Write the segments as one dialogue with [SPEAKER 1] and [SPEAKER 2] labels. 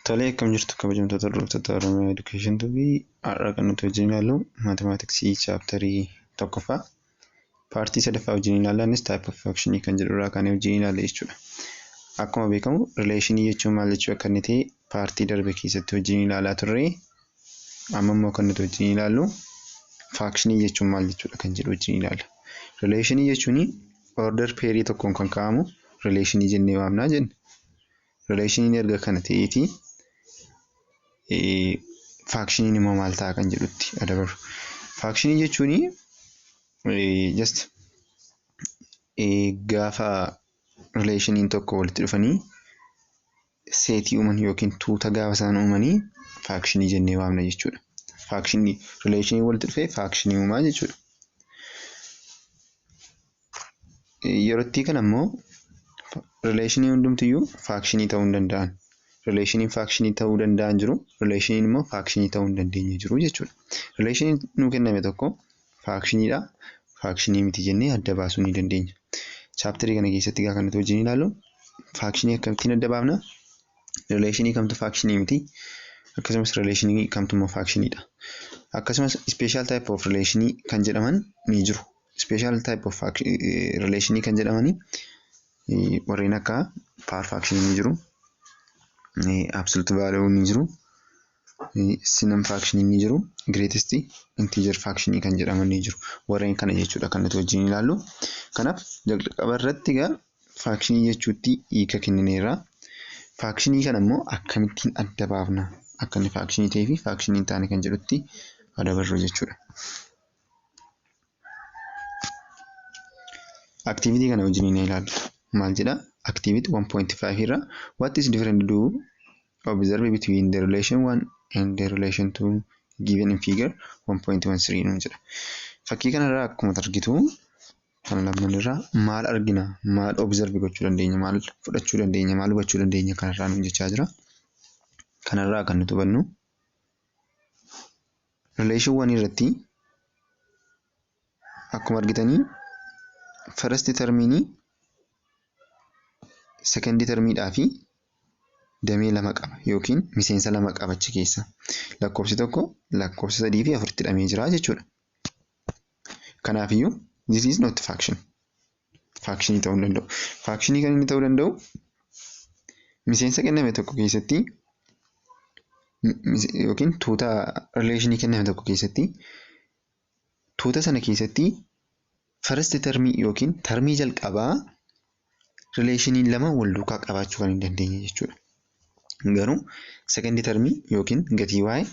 [SPEAKER 1] Tolee, akkam jirtu kabajamtoota hordoftoota Oromiyaa Education TV har'a kan nuti wajjin ilaallu maatimaatiksii chaaptarii tokkoffaa paartii sadaffaa wajjin ilaallanis type of function kan jedhurraa kan wajjin ilaalle jechuudha. Akkuma beekamu relationii jechuun maal jechuu akka inni ta'e paartii darbe keessatti wajjin ilaalaa turre. Amma immoo kan nuti wajjin ilaallu functionii jechuun maal jechuudha kan jedhu wajjin ilaalla. Relationii jechuun order pairii tokkoon kan kaa'amu relationii jennee waamnaa jenna. Relationii erga kana ta'eeti functionii immoo maal ta'a kan jedhutti adabaru. Functionii jechuun just gaafa relationiin tokko walitti dhufanii seetii uuman yookiin tuuta gaafa isaan uumanii functionii jennee waamna jechuudha. Functionii relationii walitti dhufee functionii uumaa jechuudha. Yerootti kana immoo relationii hundumtiyyuu functionii ta'uu hin danda'an. Relationiin functionii ta'uu danda'an jiru, relationiin immoo functionii ta'uu hin dandeenye jiru jechuudha. Relationiin nuu kenname tokko functioniidha, functionii miti jennee adda baasuu ni dandeenya. Chaaptarii kana keessatti kan nuti wajjin ilaallu functionii akkamittiin adda baafna, relationii kamtu functionii miti, akkasumas relationii kamtu immoo functioniidha. Akkasumas special type of relationii kan jedhaman ni jiru. Special type of relationii kan jedhamani warreen akka power functionii ni jiru. Absolute value ni jiru, simum function ni jiru, greatest integer function kan jedhaman ni jiru. Warreen kana jechuudha kan nuti wajjin ilaallu. Kanaaf jalqaba irratti egaa function jechuutti hiika kennineerra. Function kana immoo akkamittiin adda baafna akka inni function ta'ee fi function hin taane kan jedhutti adabarru jechuudha. Activity kana wajjin ni ilaallu. Maal jedha? Activity 1.5 irra what is different do observe between the relation 1 and the relation 2 given in figure 1.13 nuun jedha. Fakkii kanarraa akkuma argitu kan lamman irraa maal argina, maal observe gochuu dandeenya, maal fudhachuu dandeenya, maal hubachuu dandeenya kanarraa nuun jechaa jira. Kanarraa kan nuti hubannu relation 1 irratti akkuma argitanii first terminii second termiidhaa fi damee lama qaba yookiin miseensa lama qaba achi keessa. Lakkoofsi tokko lakkoofsa 3 fi 4 hidhamee jira jechuudha. Kanaafiyyuu this is not function. Functionii ta'uu hin danda'u. Functionii kan inni ta'uu danda'u miseensa kenname tokko keessatti yookiin tuuta relationii kenname tokko keessatti tuuta sana keessatti first termii yookiin termii jalqabaa relationiin lama wal duukaa qabaachuu kan hin dandeenye jechuudha. Garuu second termii yookiin gatii waa'ee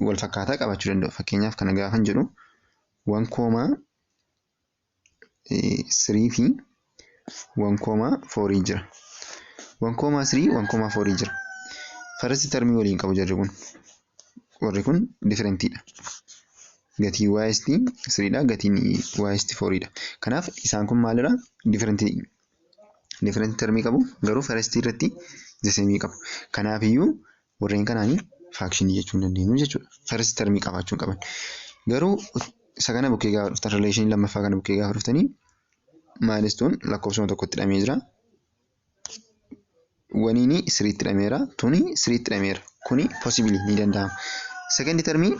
[SPEAKER 1] wal fakkaataa qabaachuu danda'u. Fakkeenyaaf kana gaafan jedhu 1,3 fi 1,4 jira. 1,3 1,4 jira. First termii waliin qabu jarri kun. Warri kun differentidha. Gatii YST 3dha, gatiin YST 4dha. Kanaaf isaan kun maalidha? Different termii qabu. Garuu first irratti the same qabu. Kanaafiyyuu warreen kanaanii functionii jechuu hin dandeenyu jechuudha. First termii qabaachuu qaban. Garuu isa kana bukkee gaafa dhuftan relationii lammaffaa kana bukkee gaafa dhuftanii maalistuun lakkoofsuma tokkotti hidhamee jira. Waniini 3tti hidhameera, tuni 3tti hidhameera. Kuni possibly ni danda'ama. Second termii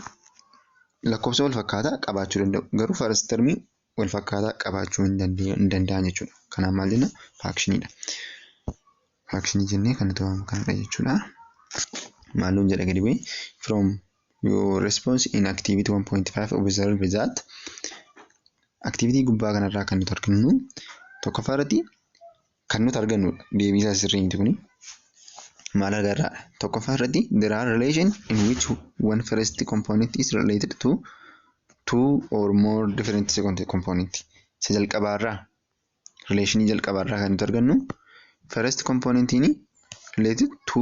[SPEAKER 1] lakkoofsa wal fakkaataa qabaachuu danda'u. Garuu first termii wal fakkaataa qabaachuu hin danda'an jechuudha. Kanaaf maal jenna? Functioniidha. Functionii jennee kan nuti waamu kanadha jechuudha. Maalum jedha gadi bu'ee from your response in activity 1.5 observe that activity gubbaa kanarraa kan nuti arginu tokkoffaa irratti kan nuti argannu deebii isaa sirrii miti kuni maal agarra? Tokkoffaa irratti there are relation in which one first component is related to two or more different second component. Isa jalqabaarraa relationii jalqabaarraa kan nuti argannu first component in related to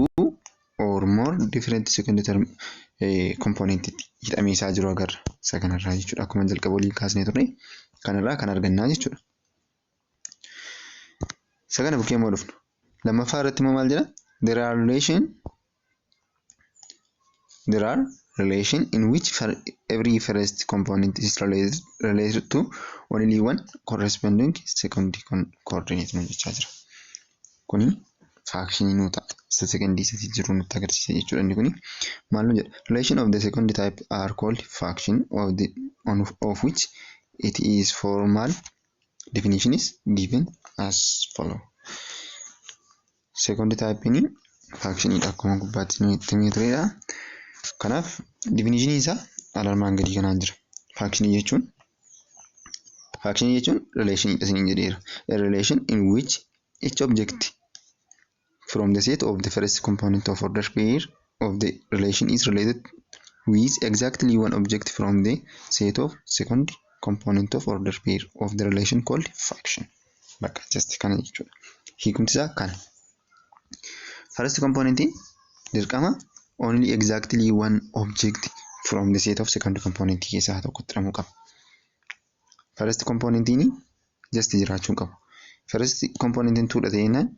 [SPEAKER 1] or more different second term component hidhamee isaa jiru agarra. Isa kanarraa jechuudha. Akkuma jalqaba waliin kaasnee turre kanarraa kan argannaa jechuudha. Isa kana bukkee immoo dhufnu. Lammaffaa irratti immoo maal jedha? There are relation in which every first component is related to only one corresponding second coordinate nu jechaa jira. Kuni fakshinii nu ta'a. Isa secondii isa jiru nutti agarsiisa jechuudha inni kuni. Maal nu jedha? Relation of the second type are called fraction of which it is formal definition is given as follow. Second type ni fraction akkuma gubbaatti nutti himee kanaaf definition isaa alarmaan gadii kanaan jira. Fraction jechuun relation isiniin jedheera. A relation in which each object from the set of the first component of order pair of the relation is related with exactly one object from the set of second component of order pair of the relation called fraction. Bakka just kana jechuudha. Hiikumti isaa kana. First component dirqama only exactly one object from the set of second component keessaa tokkotti hidhamuu qaba. First component ni just jiraachuu qabu. First component tuudha ta'eenaan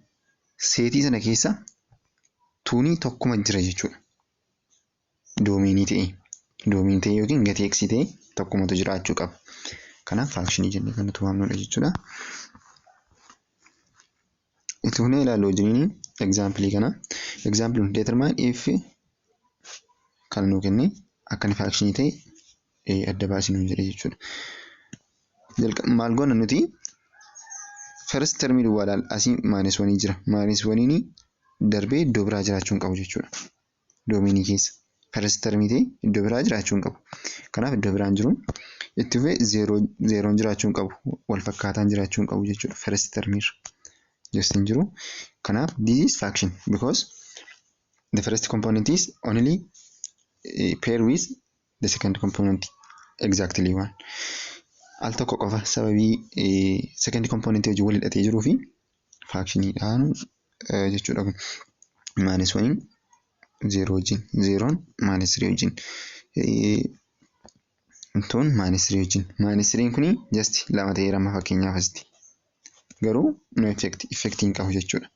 [SPEAKER 1] seetii sana keessa tuuni tokkuma jira jechuudha. Doomeenii ta'e yookiin gatii x ta'e tokkumatu jiraachuu qaba. Kanaaf fraction jennee kan nuti waamnudha jechuudha. Itti fufnee ilaallu wajjin example kana. Example determine if kan nu kenne akka fraction ta'e adda baasinu jedhe jechuudha. Maal goona nuti first term duwwaadhaan asii -1 jira. -1 ni darbee iddoo biraa jiraachuu qabu jechuudha. Doomeenii keessa first term ta'e iddoo biraa jiraachuu qabu. Kanaaf iddoo biraan jiru itti fufee 0 jiraachuu qabu. Wal fakkaataan jiraachuu qabu jechuudha. First term irra just hin jiru. Kanaaf this is fraction because the first component is only pair with the second component exactly one. Al tokko qofa sababii second component wajjin wal hidhatee jiruu fi fractioniidhaan jechuudha kun. -1 0 wajjin 0 -3 wajjin intoon -3 wajjin -3 kuni just lama ta'ee rama fakkeenyaaf asitti. Garuu no effect hin qabu jechuudha.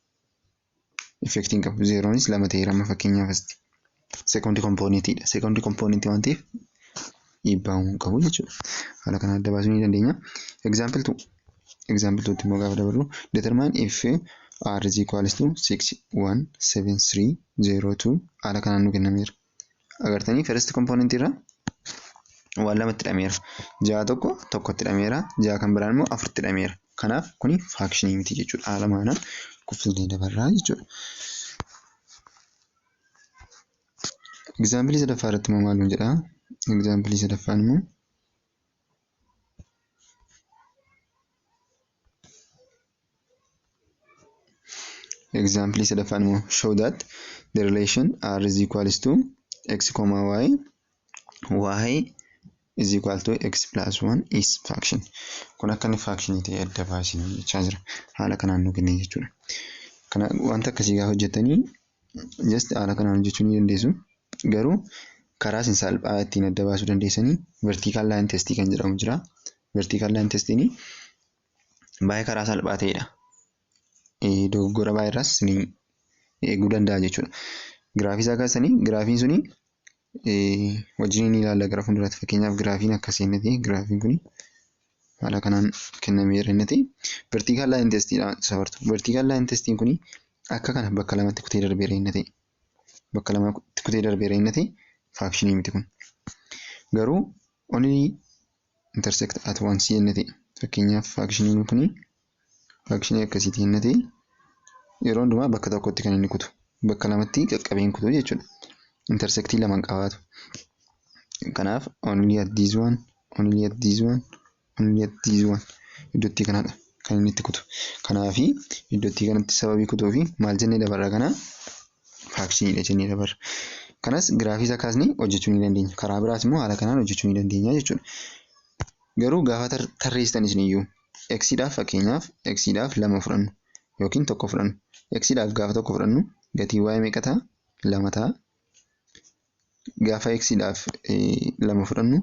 [SPEAKER 1] Effect hin qabu 0nis lama ta'ee rama fakkeenyaaf asitti. Second componentidha. Second component waan ta'eef dhiibbaa hin qabu jechuudha. Haala kana adda baasuu ni dandeenya. Example 2 immoo gaafa dabarru determine if r is equals to 617302 haala kanaan nu kennameera. Agartanii first component irra waan lamatti hidhameera. 6 tokkotti hidhameera. 6 kan biraan immoo 4tti hidhameera. Kanaaf kuni fraction miti jechuudha. Haala maanaan kuffisnee dabarraa jechuudha. Example sadaffaa irratti immoo maal jedha? Example sadaffaan immoo show that the relation r is equals to x comma y is equal to x plus 1 is fraction. Kun akka inni fraction ta'e adda baasinu jechaa jira. Haala kanaan nu kenne jechuudha. Kana wanta akkasii gaafa hojjettanii just haala kanaan hojjechuu ni dandeessu. Garuu karaa isin salphaa ittiin adda baasuu dandeessanii vertical line test kan jedhamu jira. Vertical line test ni baay'ee karaa salphaa ta'edha. Dogoggora baay'eerraas ni eeguu danda'a jechuudha. Giraafii isaa kaasanii giraafiin suni wajjin ni ilaalla gara fuulduraatti. Fakkeenyaaf giraafiin akkasii inni ta'e giraafiin kuni haala kanaan kennameera inni ta'e vertical line testidhaan safartu. Vertical line testiin kuni akka kana bakka lamatti kutee darbeera inni ta'e. Bakka lamatti kutee darbeera inni ta'e fraction miti kun. Garuu only intersect at once inni ta'e. Fakkeenyaaf fraction kuni fraction akkasiitii inni ta'e yeroo hundumaa bakka tokkotti kan inni kutu. Bakka lamatti qaqqabeen kutu jechuudha. Intersectii lama qabaatu. Kanaaf only at this one iddootti kanadha kan inni itti kutu. Kanaafi iddootti kanatti sababii kutuu fi maal jennee dabarra kana fractionidha jennee dabarra. Kanas giraafii isaa kaasnee hojjechuu ni dandeenya. Karaa biraas immoo haala kanaan hojjechuu ni dandeenya jechuudha. Garuu gaafa tarreessitan isiniyyuu x'dhaaf fakkeenyaaf x'dhaaf 2 fudhannu yookiin 1 fudhannu. X'dhaaf gaafa 1 fudhannu gatii y meeqa ta'a? 2 ta'a. Gaafa x'dhaaf 2 fudhannu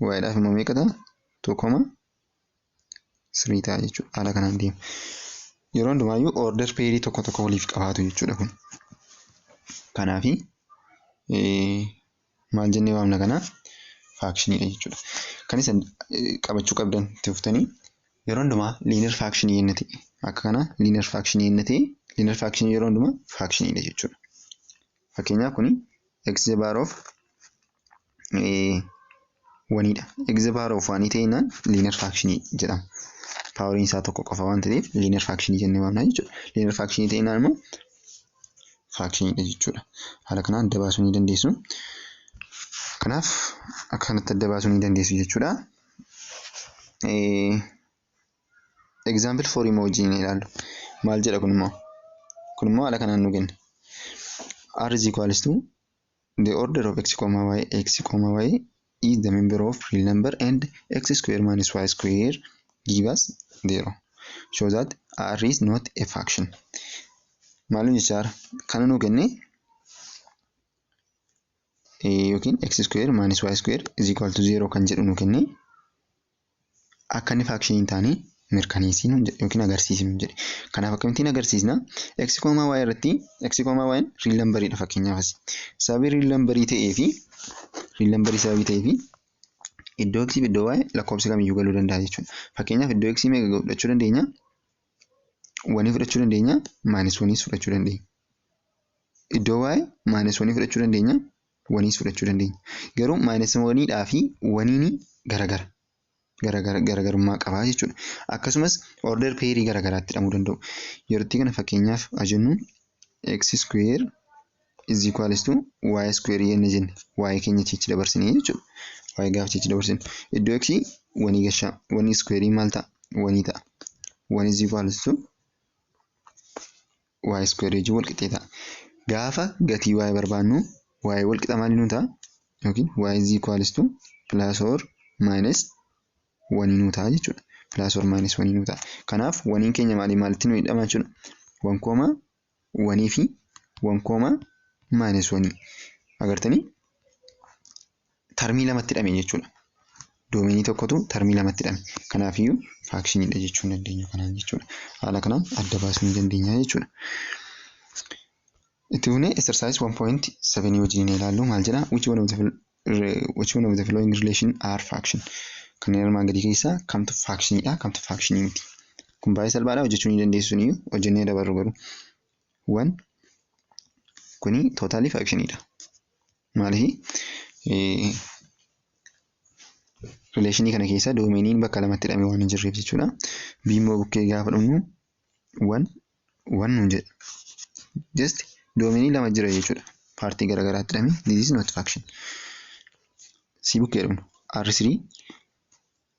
[SPEAKER 1] y'dhaaf immoo meeqa ta'a? 2,3 ta'a jechuudha. Haala kanaan deema. Yeroo hundumaayyuu order pairii tokko waliif qabaatu jechuudha kun. Kanaafi maal jennee waamna kana fractionidha jechuudha. Kan isin qabachuu qabdan itti fuftanii yeroo hundumaa linear fraction jennee akka kana linear fraction inni ta'e linear fraction yeroo hundumaa fraction dha jechuudha. Fakkeenyaaf kuni x the power of 1 dha. X the power of 1 ta'inaan linear fraction jedhama. Power isaa tokko qofa waan ta'eef linear fraction jennee waamna jechuudha. Linear fraction ta'inaan immoo fraction dha jechuudha. Haala kanaan adda baasuu ni dandeessu. Kanaaf akkanatti adda baasuu ni dandeessu jechuudha. Example 4 immoo wajjin ilaallu. Maal jedha kun immoo? Kun immoo haala kanaan nu kenna. R is equals to the order of x, y is the member of real number and x square minus y square give us 0. Show that R is not a fraction. Maalum jechaara kana nu kenne yookiin x square minus y square is equal to 0 kan jedhu nu kenne akka inni fraction hin taane mirkaneessinu yookiin agarsiisnu jedhe. Kanaaf akkamittiin agarsiisna? X, y irratti x, y real number dha fakkeenyaaf as. Sababii real number ta'ee fi sababii ta'ee fi iddoo x fi iddoo y lakkoofsa kamiyyuu galuu danda'a jechuudha. Fakkeenyaaf iddoo x meeqa fudhachuu dandeenya? 1 fudhachuu dandeenya, -1 fudhachuu dandeenya. Iddoo y -1 fudhachuu dandeenya, 1 fudhachuu dandeenya. Garuu -1 dhaa fi 1 garaagarummaa qabaa jechuudha. Akkasumas order pairii garaagaraatti hidhamuu danda'u. Yerootti kana fakkeenyaaf ajennu x square is equals to y square jenne jenne y keenya chichi dabarsinee jechuudha. Y gaafa chichi dabarsinu iddoo x 1 gashaa 1 square maal ta'a? 1 ta'a. 1 is equals to y square jechuun wal qixxee ta'a. Gaafa gatii y barbaannu y wal qixa maali nu ta'a? Yookiin y is equals to plus or minus 1 nu ta'a jechuudha. Plus or minus 1 nu ta'a. Kanaaf 1 keenya maalitti nu hidhama jechuudha. 1 fi 1 minus 1 agartanii termii lamatti hidhame jechuudha. Doomeenii tokkotu termii lamatti hidhame. Kanaafiyyuu fraction dha jechuu dandeenya kanaan jechuudha. Haala kanaan adda baasuu ni dandeenya jechuudha. Itti fufnee exercise 1.7 wajjin ilaallu maal jedha? Which one of the following relation are fraction? Kanneen armaan gadii keessaa kamtu fraction dha, kamtu fraction miti? Kun baay'ee salphaadha, hojjechuu ni dandeessu ni hojjennee dabarru garuu. 1 kuni totally fraction dha. Maaliif? Relationii kana keessa doomeeniin bakka lamatti hidhame waan hin jirreef jechuudha. B immoo bukkee gaafa dhumnu 1 nu jedha. Just doomenii lama jira jechuudha. Paartii garaagaraatti hidhame. This is not fraction. C bukkee dhumnu R3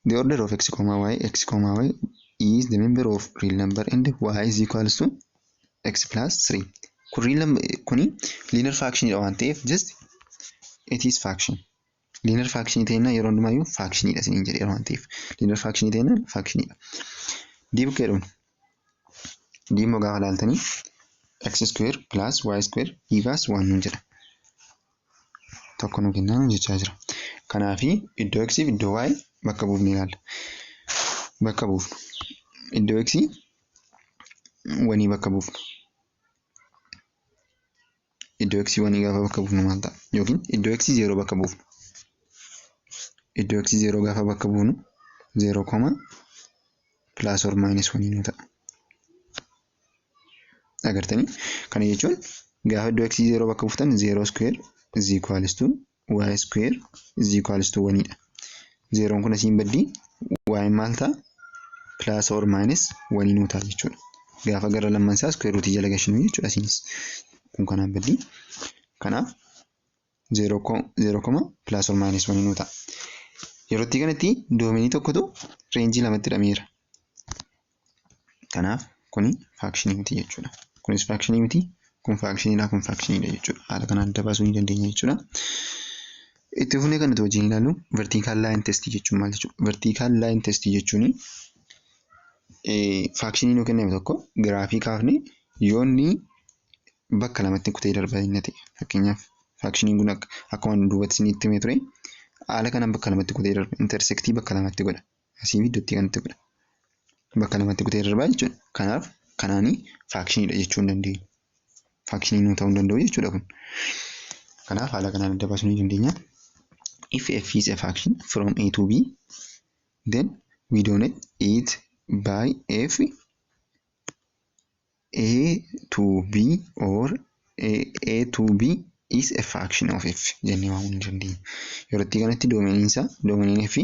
[SPEAKER 1] the order of x, y is the member of real number and y is equals to x plus 3. Kuni linear fraction dha waan ta'eef just it is fraction. Linear fraction ta'enna yeroo hundumayyuu fraction dha isiniin jedhee waan ta'eef linear fraction ta'enna fraction dha. D bukkee dhumnu D immoo gaafa laaltanii x square plus y square give us 1 nu jedha. Tokko nu kennaa jechaa jira. Kanaafi iddoo x fi iddoo y bakka buufnee ilaalla. Bakka buufnu. Iddoo x 1 bakka buufnu. Iddoo x 1 gaafa bakka buufnu maal ta'a? Yookiin iddoo x 0 bakka buufnu. Iddoo x 0 gaafa bakka buufnu 0, plus or minus 1 nu ta'a. Agartanii? Kana jechuun gaafa iddoo x 0 bakka buuftan 0 square is equals to y square is equals to 1 dha. 0 kun asiin baddii y maal ta'a? Plus or minus 1 nu ta'a jechuudha. Gaafa gara lamman isaa square root jala gashinu jechuudha asinis. Kun kanaan baddii. Kanaaf 0, plus or minus 1 nu ta'a. Yerootti kanatti doomenii tokkotu reenjii lamatti hidhameera. Kanaaf kuni fraction miti jechuudha. Kunis fraction miti, kun fraction dha, kun fraction dha jechuudha. Haala kanaan adda baasuu ni dandeenya jechuudha. Itti fufnee kan nuti wajjin ilaallu vertical line test jechuun maal jechuudha? Vertical line test jechuun fraction nu kenname tokko giraafii kaafne yoo inni bakka lamatti kutee darbaa inni ta'e. Fakkeenyaaf fraction kun akkuma duubatti isinitti himee ture haala kanaan bakka lamatti kutee darba intersectii bakka lamatti godha. Asii iddootti kanatti godha. Bakka lamatti kutee darbaa jechuudha. Kanaaf kanaanii fraction dha jechuu hin dandeenyu. Fraction nu ta'uu hin danda'u jechuudha kun. Kanaaf haala kanaan adda baasuu ni dandeenya. If f is a fraction from a to b, then we denote it by f A to B or A to B is a fraction of f jennee waamuu ni dandeenya. Yeroo itti kanatti doomeniin f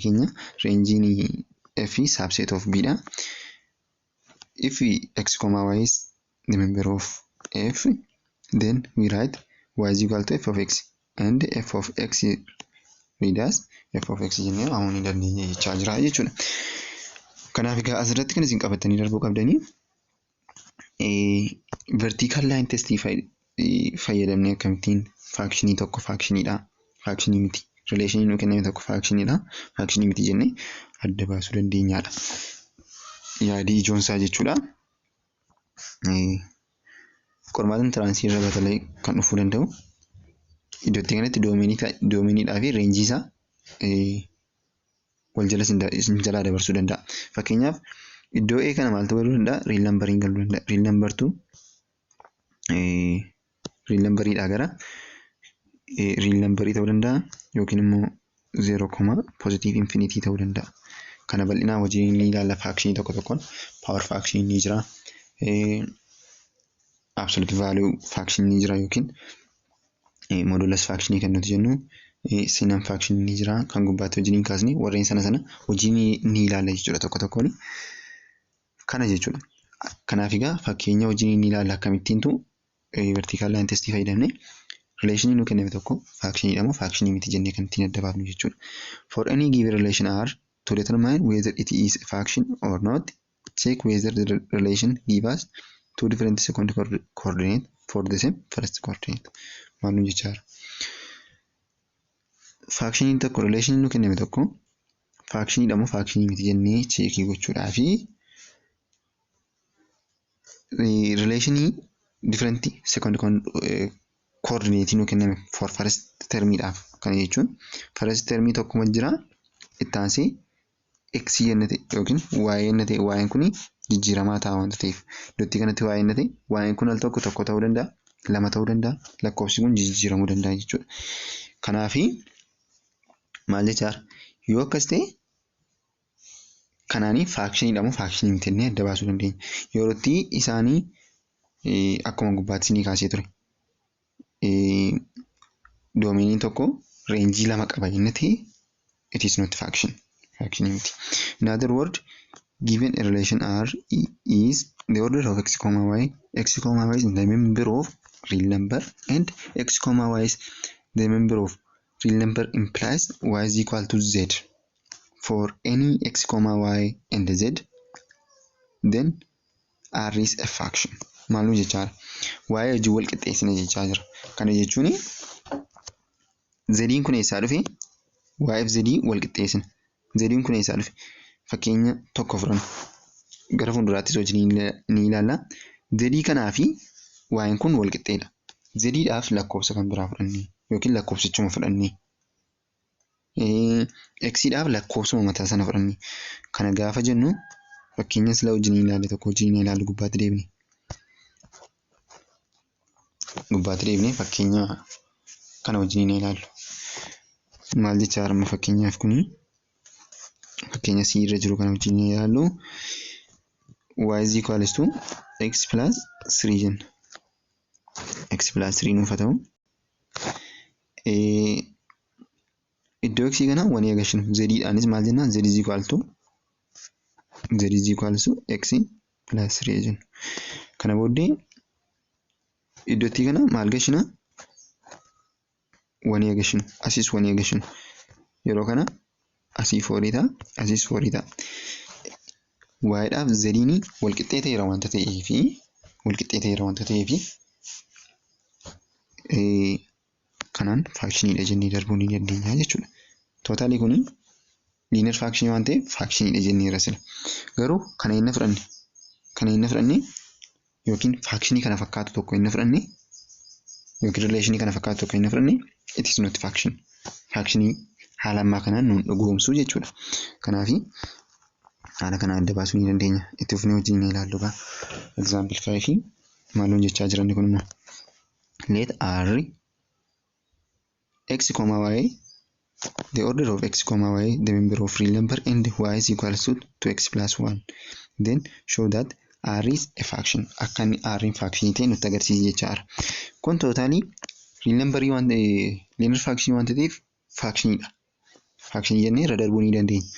[SPEAKER 1] keenya reenjiin f subset of b dha. If x, y is the member of f, then we write y is equal to f of x and f of x read as f of x jennee waamuu ni dandeenya jechaa jira jechuudha. Kanaaf egaa asirratti kan isin qabatanii darbuu qabdanii vertical line test fayyadamnee akkamittiin faakshinii tokko faakshinidha, faakshinii miti, rileeshinii nuu kenname tokko faakshinidha, faakshinii miti jennee adda baasuu dandeenyaadha. Yaadii ijoonsaa jechuudha. Qormaataan tiraansii irra batalee kan dhufuu danda'u iddootti kanatti doomeniidhaa fi reenjii isaa wal jala isin jalaa dabarsuu danda'a. Fakkeenyaaf iddoo A kana maaltu galuu danda'a? Riil nambariin galuu danda'a. Riil nambartuu riil nambariidhaa gara riil nambarii ta'uu danda'a yookiin immoo 0, positive infinity ta'uu danda'a. Kana bal'inaa hojii ni ilaalla faakshinii tokko tokkoon. Power faakshinii ni jira. Absolute value faakshinii ni jira yookiin modulus faakshinii kan nuti jennu. Sinam faakshinii ni jira kan gubbaatti hojii ni kaasne warreen sana hojii ni ilaalla jechuudha tokko tokkoon. Kana jechuudha. Kanaaf egaa fakkeenya hojii ni ilaalla akkamittiintu vertical line test fayyadamne rileeshinii nuu kenname tokko faakshinidha moo faakshinii miti jennee kan ittiin adda baafnu jechuudha. For any given relation R, to determine whether it is a fraction or not, check whether the relation gives us two different second coordinates for the same first coordinate. Maalum jechaadha. Faakshinii tokko rileeshinii nuu kenname tokko faakshinidha moo faakshinii miti jennee cheekii gochuudhaa fi rileeshinii different second coordinate nuu kenname for first termiidhaaf kana jechuun first termii tokkuma jira itti aansee x jennee yookiin y jennee y'en kun jijjiiramaa ta'a wanta ta'eef iddootti kanatti y jennee y'en kun al tokko ta'uu danda'a, lama ta'uu danda'a, lakkoofsi kun jijjiiramuu danda'a jechuudha. Kanaaf maal jechaadha yoo akkas ta'e kanaanii faakshinidha moo faakshinii miti jennee adda baasuu dandeenya. Yeroo itti isaanii akkuma gubbaatti ni kaasee ture. Doomeniin tokko reenjii lama qaba jennee it is not faction. Faction miti. In other words, given a relation R is the order of x, y. X, y is the member of real number and x, y is the member of real number implies y is equal to z. For any x, y and z, then R is a fraction. Maalum jechaadha. Waa'ee hojii wal qixxeessina jechaa jira. Kana jechuun zediin kun eessaa dhufe? Waa'eef zedii wal qixxeessina. Zediin kun eessaa dhufe? Fakkeenya tokko fudhanna. Gara fuulduraattis hojii ni ilaalla. Zedii kanaa fi waa'een kun wal qixxeedha. Zediidhaaf lakkoofsa kan biraa fudhannee yookiin lakkoofsichuma fudhannee. Xidhaaf lakkoofsuma mataa sana fudhannee. Kana gaafa jennu fakkeenya sila hojii ni ilaalle tokko hojii ni ilaallu gubbaatti deebine. Gubbaatti deebine fakkeenya kana hojii ni ilaallu. Maal jechaa jirma fakkeenyaaf kuni fakkeenya C irra jiru kana hojii ni ilaallu. Y is equals to x plus 3 jenna. X plus 3 nuuf haa ta'u. Iddoo x kana wani agashinu zedidhaanis maal jenna z is equal to x plus 3 jenna. Kana booddee iddootti kana maal gashina wani agashinu asis wani agashinu yeroo kana asii 4 ta'a asis 4 ta'a. Waa'eedhaaf zediini wal qixxeeteera wanta ta'eefi kanaan faakshinidha jennee darbuu ni dandeenya jechuudha. Tootaalii kuni liinar faakshinii waan ta'eef faakshinidha jenneera sila. Garuu kana inni fudhanne yookiin faakshinii kana fakkaatu tokko inni fudhanne yookiin rileeshinii kana fakkaatu tokko inni fudhanne it is not faction. Faakshinii haala ammaa kanaan nuun dhugoomsuu jechuudha. Kanaafi haala kana adda baasuu ni dandeenya. Itti fufnee hojii ni ilaallu gaa. Example 5 maaluun jechaa jiran kun immoo let R x, y, the order of x, y, the member of real number and y is equal to x plus 1. Then show that R is a fraction. Akka inni R in fraction ta'e nutti agarsiisa jechaadha. Kun tootaalii real number linear fraction waan ta'eef fractionidha. Fraction jennee irra darbuu ni dandeenya.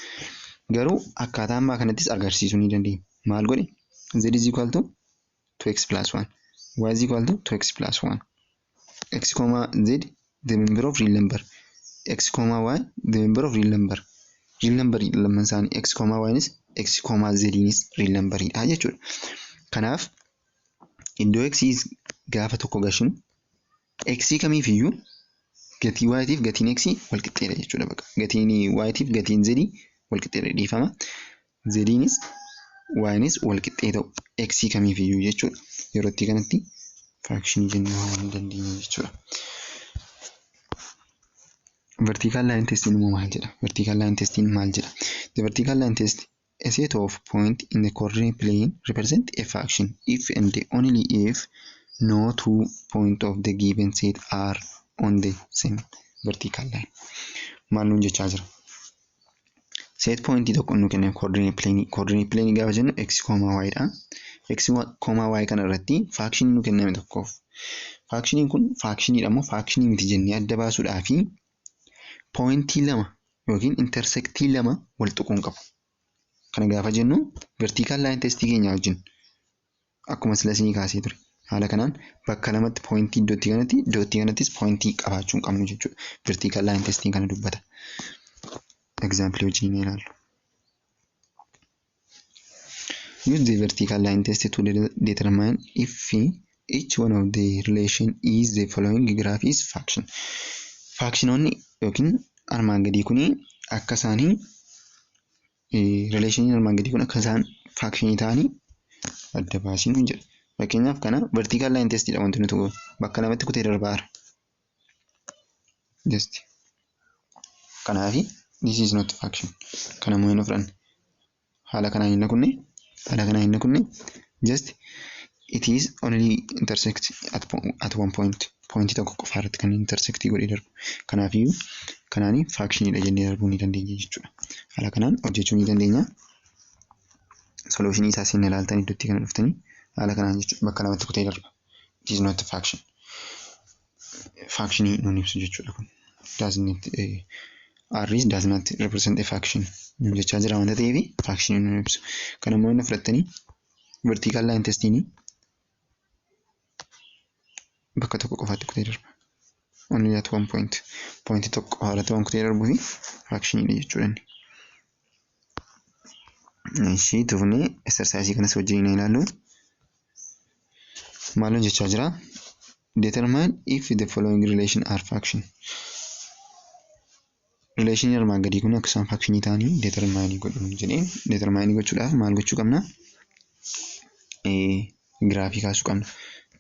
[SPEAKER 1] Garuu akkaataa ammaa kanattis agarsiisuu ni dandeenya. Maal godhe? Z is equal to 2x plus 1. Y is equal to 2x plus 1. X, Z the member of real number. X, Y the member of real number. Real number lamman isaanii X, Y is X, Z is real number dha jechuudha. Kanaaf iddoo X gaafa tokko gashinu X kamiifiyyuu gatii Y tiif gatiin X wal qixxeedha jechuudha bakka. Gatiin Y tiif gatiin Z wal qixxeedha dhiifama. Z is Y is wal qixxee ta'u X kamiifiyyuu jechuudha. Yeroo itti kanatti fraction jennee waamuu dandeenya jechuudha. Vertical line testing immoo maal jedha? Vertical line testing maal jedha? The vertical line test a set of points in the coordinate plane represent a fraction if and only if no 2 points of the given set are on the same vertical line. Maal nuun jechaa jira? Set point tokko nu kenna coordinate plane gaafa jennu x, y dha. X, y kana irratti fraction nu kenname tokkoof. Fractioniin kun fractionidha moo fractionii miti jennee adda baasuudhaaf pointii lama yookiin intersectii lama wal tuquun qabu. Kana gaafa jennu vertical line testii keenya wajjin akkuma silasinii kaasee ture. Haala kanaan bakka lamatti pointii iddootti kanattis pointii qabaachuu hin qabnu jechuudha. Vertical line testii kana dubbata. Example wajjin ilaallu. Use the vertical line test to determine if each one of the relation is the following graph is fraction. Fractionoonni yookiin armaan gadii kuni akka isaanii relationiin armaan gadii kun akka isaan fractionii ta'anii adda baasinu jedha. Fakkeenyaaf kana vertical line test dha wanti nuti bakka lamatti kutee darbaara. Just kanaafi this is not fraction. Kana moo hin fudhanne. Haala kanaan hin kunne just it is only intersect at one point. Point tokko qofa irratti kan intersect godhee darbu. Kanaafiyyuu kanaanii fractionidha jennee darbuu ni dandeenya jechuudha. Haala kanaan hojjechuu ni dandeenya. Solutionii isaas hin ilaaltanii iddootti kana dhuftanii haala kanaan jechuudha bakka lamatti kutee darba. It is not fraction. Fractionii nuun ibsu jechuudha kun. R does not represent a fraction. Jechaa jira wanta ta'eef fractionii nuun ibsu. Kana immoo inni fudhattanii vertical line testiin bakka tokko qofaatti kutee darba. Only at one point. Point tokko qofaatti waan kutee darbuu fi fractionidha jechuudha inni. Ishii tufnee exercise kanas wajjin ilaallu. Maal jechaa jira? Determine if the following relation are fraction. Relation armaan gadii kun akka isaan fractionii ta'anii determine godhuu jedheen. Determine gochuudhaaf maal gochuu qabna? Graafii kaasuu qabna.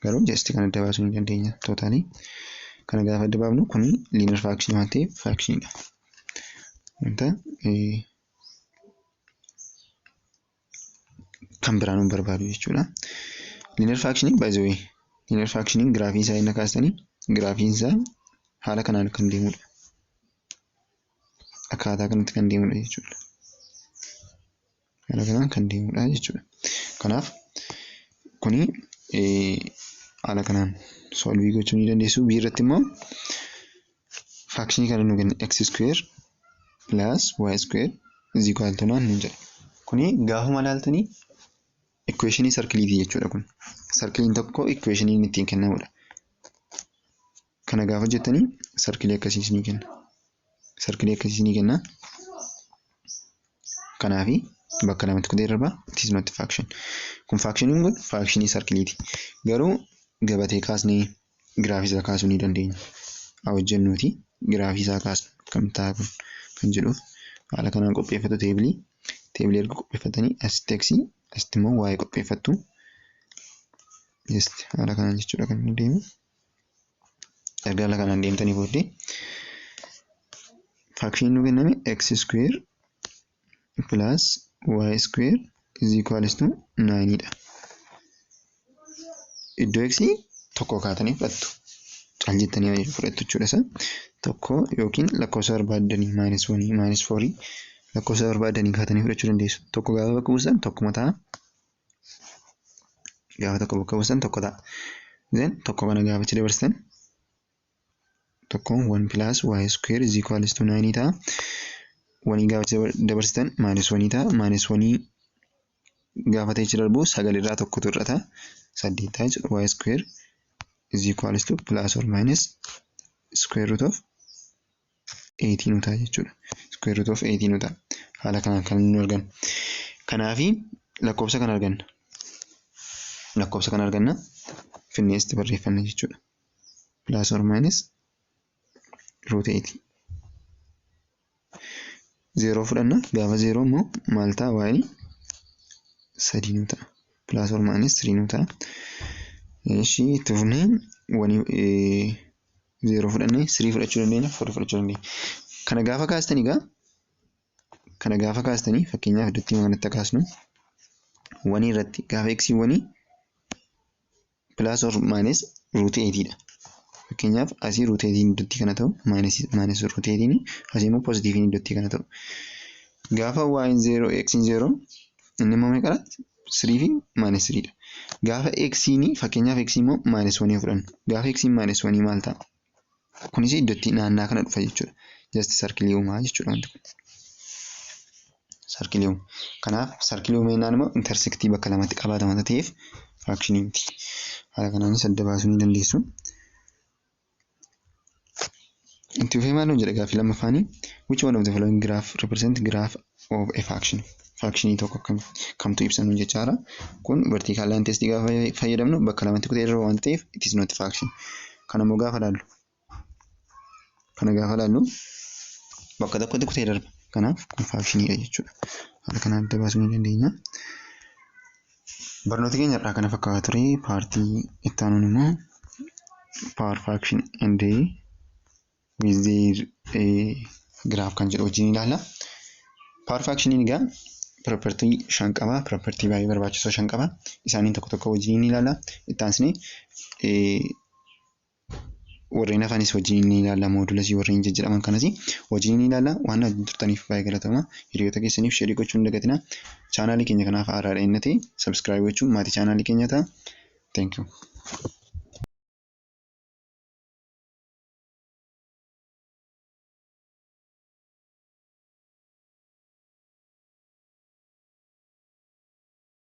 [SPEAKER 1] Garuu just kan adda baasuu ni dandeenya tootaalii. Kana gaafa adda baafnu kun linear fraction waan ta'eef fractionidha. Wanta kan biraan nu barbaadu jechuudha. Linear fraction by the way, linear fraction graafii isaa inni kaastanii graafiin isaa haala kanaan kan deemudha. Akkaataa kanatti kan deemudha jechuudha. Haala kanaan kan deemudha jechuudha. Kanaaf kuni haala kanaan solvii gochuu ni dandeessu. B irratti immoo fractionii kana nu kenna x square plus y square is equal to 9 nu jedha. Kuni gaafa malaaltanii equationii circleetii jechuudha kun. Circleen tokko equationii ittiin kennamudha. Kana gaafa jettanii circlee akkasiis ni kenna. Circlee akkasiis ni kenna. Kanaafi bakka lamatti kutee darba it is not fraction. Kun fractioniin kun fractionii circleeti. Garuu gabatee kaasnee graafii isaa kaasuu ni dandeenya. Hojjennuuti graafii isaa kaasnu kam ta'a kun kan jedhuuf haala kanaan qopheeffatu teebilii erga qopheeffatanii asitti x asitti immoo y qopheeffattu. Just haala kanaan jechuudha kan inni deemu. Erga haala kanaan deemtanii booddee fraction nu kenname x square plus y square is equals to 9 dha. Iddoo x tokko kaatanii fudhattu. Caal jettanii fudhattu jechuudha isa. Tokko yookiin lakkoofsa barbaadanii -1 -4 lakkoofsa barbaadanii kaatanii fudhachuu dandeessu. Tokko gaafa bakka buusan tokkuma ta'a. Gaafa tokko bakka buusan tokko ta'a. Then tokko kana gaafa achi dabarsan tokkoon 1 plus y square is equals to 9 ta'a. 1 gaafa achi dabarsan minus 1 ta'a. Minus 1 gaafa achi darbu 9 irraa tokkotu irrata 8 ta'a jechuudha. Y square is equals to plus or minus square root of 18 ta'a jechuudha. Square root of 18 ta'a. Haala kanaan kan nu argannu. Kanaafi lakkoofsa kana arganna. Lakkoofsa kana arganna finneesti barreeffanna jechuudha. Plus or minus root 18. 0 fudhanna gaafa 0 immoo maal ta'a waa'ee 3 nu ta'a. Plus or minus 3 nu ta'a. Eeshi itti fufnee 0 fudhannee 3 fudhachuu dandeenya 4 fudhachuu dandeenya. Kana gaafa kaastanii fakkeenyaaf iddootti kanatti kaasnu 1 irratti gaafa x 1 plus or minus root 8 dha. Fakkeenyaaf asii root 8 iddootti kana ta'u minus root 8 asii immoo positive iddootti kana ta'u. Gaafa y 0 x 0 inni immoo meeqadha? 3 fi minus 3 dha. Gaafa x ni fakkeenyaaf x immoo minus 1 fudhannu. Gaafa x minus 1 maal ta'a? Kunis iddootti naannaa kana dhufa jechuudha. Just circle uumaa jechuudha wanti kun. Circle uuma. Kanaaf circle uumennaan immoo intersectii bakka lamatti qabaata waan ta'eef fraction miti. Haala kanaanis adda baasuu ni dandeessu. Itti fufee maal jedha gaaffii lammaffaanii? Which one of the following graph represent graph of a fraction? Fractionii tokko kamtu ibsannu jechaadha. Kun vertical line test gaafa fayyadamnu bakka lamatti kutee irra waan ta'eef it is not fraction. Kana immoo gaafa ilaallu. Kana gaafa ilaallu bakka tokkotti kutee darba. Kanaaf kun fractioniidha jechuudha. Haala kanaan adda baasuu ni dandeenya. Barnoota keenya irraa kana fakkaata ture. Paartii itti aanuun immoo power fraction and with their graph kan jedhu wajjin ilaalla. Power fractioniin egaa property 5 qaba. Property baay'ee barbaachisoo 5 qaba. Isaaniin tokko tokko wajjin ilaalla. Itti aansnee warreen hafaanis wajjin ni ilaalla. Moodulasii warreen jedhaman kanas wajjin ni ilaalla. Waan turtaniif baay'ee galatoomaa. Hiriyoota keessaniif sheerii gochuun hin dagatinaa. Chaanaalii keenya kanaaf haaraadha inni ta'e subscribe gochuun maatii chaanaalii keenya ta'a. Thank you.